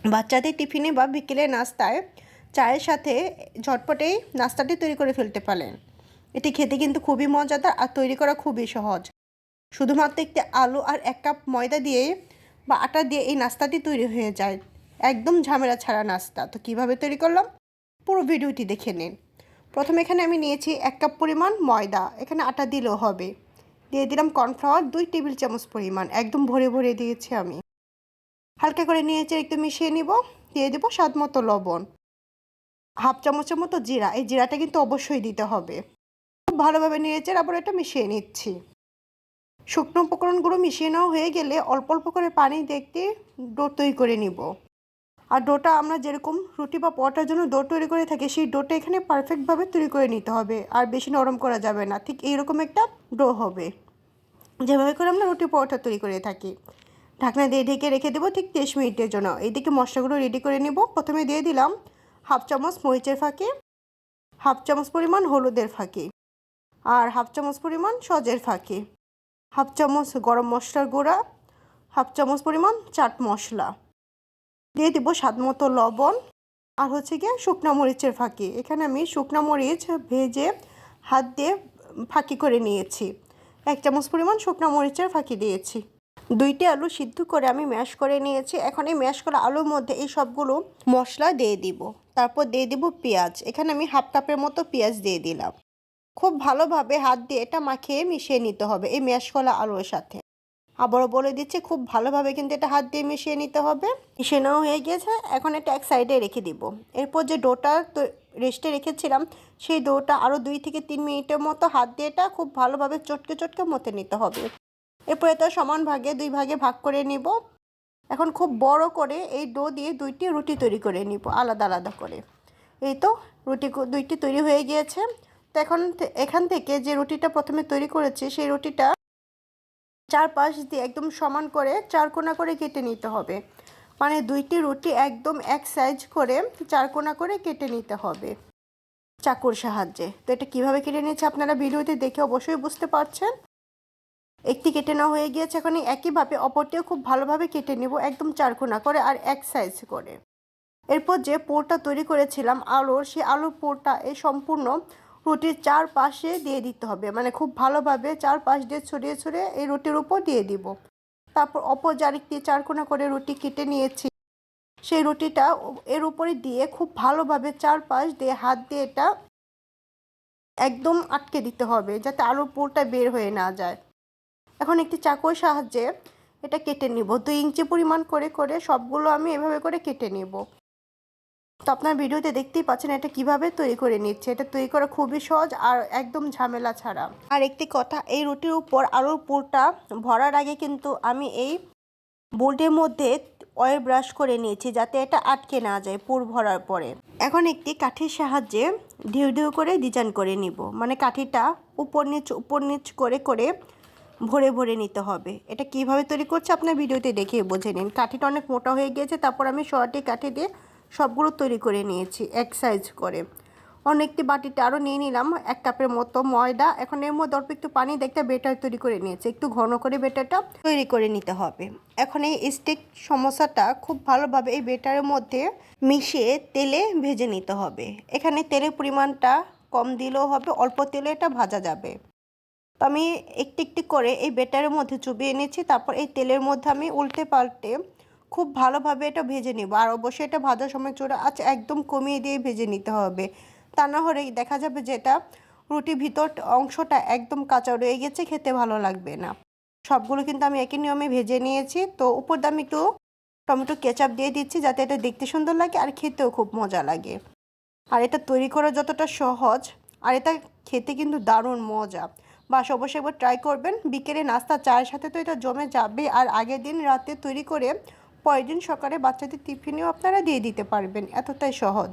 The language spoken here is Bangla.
বাচ্চাদের টিফিনে বা বিকেলের নাস্তায় চায়ের সাথে ঝটপটেই নাস্তাটি তৈরি করে ফেলতে পারেন। এটি খেতে কিন্তু খুবই মজাদার আর তৈরি করা খুবই সহজ। শুধুমাত্র একটি আলু আর 1 কাপ ময়দা দিয়ে বা আটা দিয়ে এই নাস্তাটি তৈরি হয়ে যায়, একদম ঝামেলা ছাড়া নাস্তা। তো কিভাবে তৈরি করলাম পুরো ভিডিওটি দেখে নিন। প্রথমে এখানে আমি নিয়েছি 1 কাপ পরিমাণ ময়দা, এখানে আটা দিলেও হবে। দিয়ে দিলাম কর্নফ্লাওয়ার 2 টেবিল চামচ পরিমাণ, একদম ভরে ভরে দিয়েছি আমি। হালকা করে নিয়েছি, একটু মিশিয়ে নিব। দিয়ে দেবো স্বাদ মতো লবণ, হাফ চামচের মতো জিরা, এই জিরাটা কিন্তু অবশ্যই দিতে হবে। খুব ভালোভাবে নিয়েছে, আবার এটা মিশিয়ে নিচ্ছি। শুকনো উপকরণগুলো মিশিয়ে নেওয়া হয়ে গেলে অল্প অল্প করে পানি দেখতে ডো তৈরি করে নিব। আর ডোটা আমরা যেরকম রুটি বা পরোটার জন্য ডো তৈরি করে থাকি, সেই ডোটা এখানে পারফেক্টভাবে তৈরি করে নিতে হবে, আর বেশি নরম করা যাবে না। ঠিক এইরকম একটা ডো হবে, যেভাবে করে আমরা রুটি পরোটা তৈরি করে থাকি। ঢাকনা দিয়ে ঢেকে রেখে দেবো ঠিক 30 মিনিটের জন্য। এইদিকে মশলাগুলো রেডি করে নিব। প্রথমে দিয়ে দিলাম হাফ চামচ মরিচের ফাঁকি, হাফ চামচ পরিমাণ হলুদের ফাঁকি, আর হাফ চামচ পরিমাণ সজের ফাঁকি, হাফ চামচ গরম মশলার গুঁড়া, হাফ চামচ পরিমাণ চাট মশলা, দিয়ে দিব স্বাদ মতো লবণ, আর হচ্ছে গিয়ে শুকনো মরিচের ফাঁকি। এখানে আমি শুকনো মরিচ ভেজে হাত দিয়ে ফাঁকি করে নিয়েছি। 1 চামচ পরিমাণ শুকনো মরিচের ফাঁকি দিয়েছি। 2টি আলু সিদ্ধ করে আমি ম্যাশ করে নিয়েছি। এখন এই ম্যাশ করা আলুর মধ্যে এই সবগুলো মশলা দিয়ে দিব। তারপর দিয়ে দিব পেঁয়াজ, এখানে আমি হাফ কাপের মতো পেঁয়াজ দিয়ে দিলাম। খুব ভালোভাবে হাত দিয়ে এটা মাখিয়ে মিশিয়ে নিতে হবে এই ম্যাশ করা আলুর সাথে। আবারও বলে দিচ্ছি, খুব ভালোভাবে কিন্তু এটা হাত দিয়ে মিশিয়ে নিতে হবে। মিশিয়ে নেওয়া হয়ে গেছে, এখন এটা এক সাইডে রেখে দিব। এরপর যে ডোটা রেস্টে রেখেছিলাম, সেই ডোটা আরও 2 থেকে 3 মিনিটের মতো হাত দিয়ে এটা খুব ভালোভাবে চটকে চটকে মতে নিতে হবে। এরপর এটা সমান ভাগে 2 ভাগে ভাগ করে নিব। এখন খুব বড় করে এই ডো দিয়ে 2টি রুটি তৈরি করে নিব আলাদা আলাদা করে। এই তো রুটি 2টি তৈরি হয়ে গিয়েছে। তো এখন এখান থেকে যে রুটিটা প্রথমে তৈরি করেছি, সেই রুটিটা চারপাশ দিয়ে একদম সমান করে 4 কোণা করে কেটে নিতে হবে। মানে 2টি রুটি একদম এক সাইজ করে 4 কোণা করে কেটে নিতে হবে চাকুর সাহায্যে। তো এটা কীভাবে কেটে নিচ্ছে আপনারা ভিডিওতে দেখে অবশ্যই বুঝতে পারছেন। একটি কেটে নেওয়া হয়ে গিয়েছে, এখন একইভাবে অপরটিও খুব ভালোভাবে কেটে নিব, একদম 4 কোণা করে আর এক সাইজ করে। এরপর যে পুরটা তৈরি করেছিলাম আলুর, সেই আলুর পুরটা এই সম্পূর্ণ রুটির চারপাশে দিয়ে দিতে হবে। মানে খুব ভালোভাবে চারপাশ দিয়ে ছড়িয়ে ছড়িয়ে এই রুটির উপর দিয়ে দিব। তারপর অপর আরেকটি 4 কোণা করে রুটি কেটে নিয়েছি, সেই রুটিটা এর উপরে দিয়ে খুব ভালোভাবে চারপাশ দিয়ে হাত দিয়ে এটা একদম আটকে দিতে হবে, যাতে আলুর পুরটা বের হয়ে না যায়। এখন একটি চাকুর সাহায্যে এটা কেটে নিব। 2 ইঞ্চি পরিমাণ করে করে সবগুলো আমি এভাবে করে কেটে নিব। তো আপনার ভিডিওতে দেখতেই পাচ্ছেন এটা কিভাবে তৈরি করে নিচ্ছে। এটা তৈরি করা খুবই সহজ আর একদম ঝামেলা ছাড়া। আর একটি কথা, এই রুটির উপর আলুর পুরটা ভরার আগে কিন্তু আমি এই বোর্ডের মধ্যে অয়েল ব্রাশ করে নিয়েছি, যাতে এটা আটকে না যায় পুর ভরার পরে। এখন একটি কাঠির সাহায্যে ঢেউ ঢেউ করে ডিজাইন করে নিব। মানে কাঠিটা উপর নিচ করে করে ভরে ভরে নিতে হবে। এটা কিভাবে তৈরি করছে আপনার ভিডিওতে দেখে বুঝে নিন। কাঠিটা অনেক মোটা হয়ে গিয়েছে, তারপর আমি শর্টে কাঠি দিয়ে সবগুলো তৈরি করে নিয়েছি এক সাইজ করে। অনেকটি বাটিতে আরও নিয়ে নিলাম 1 কাপের মতো ময়দা। এখন এর মধ্যে অল্প একটু পানি দিয়ে একটা বেটার তৈরি করে নিয়েছি, একটু ঘন করে বেটারটা তৈরি করে নিতে হবে। এখন এই স্টিক সমোসাটা খুব ভালোভাবে এই বেটারের মধ্যে মিশিয়ে তেলে ভেজে নিতে হবে। এখানে তেলের পরিমাণটা কম দিলেও হবে, অল্প তেলে এটা ভাজা যাবে। তো আমি একটি একটি করে এই বেটারের মধ্যে চুবিয়ে নিচ্ছি। তারপর এই তেলের মধ্যে আমি উল্টে পাল্টে খুব ভালোভাবে এটা ভেজে নিব। আর অবশ্যই এটা ভাজার সময় চুলা আঁচ একদম কমিয়ে দিয়ে ভেজে নিতে হবে, তা না হলে দেখা যাবে যে এটা রুটির ভিতর অংশটা একদম কাঁচা রয়ে গেছে, খেতে ভালো লাগবে না। সবগুলো কিন্তু আমি একই নিয়মে ভেজে নিয়েছি। তো উপর দিয়ে আমি একটু টমেটো কেচাপ দিয়ে দিচ্ছি, যাতে এটা দেখতে সুন্দর লাগে আর খেতেও খুব মজা লাগে। আর এটা তৈরি করা যতটা সহজ, আর এটা খেতে কিন্তু দারুণ মজা। বাস অবশ্যই একবার ট্রাই করবেন। বিকেলে নাস্তা চায়ের সাথে তো এটা জমে যাবে। আর আগের দিন রাতে তৈরি করে পরের দিন সকালে বাচ্চাদের টিফিনেও আপনারা দিয়ে দিতে পারবেন, এতটাই সহজ।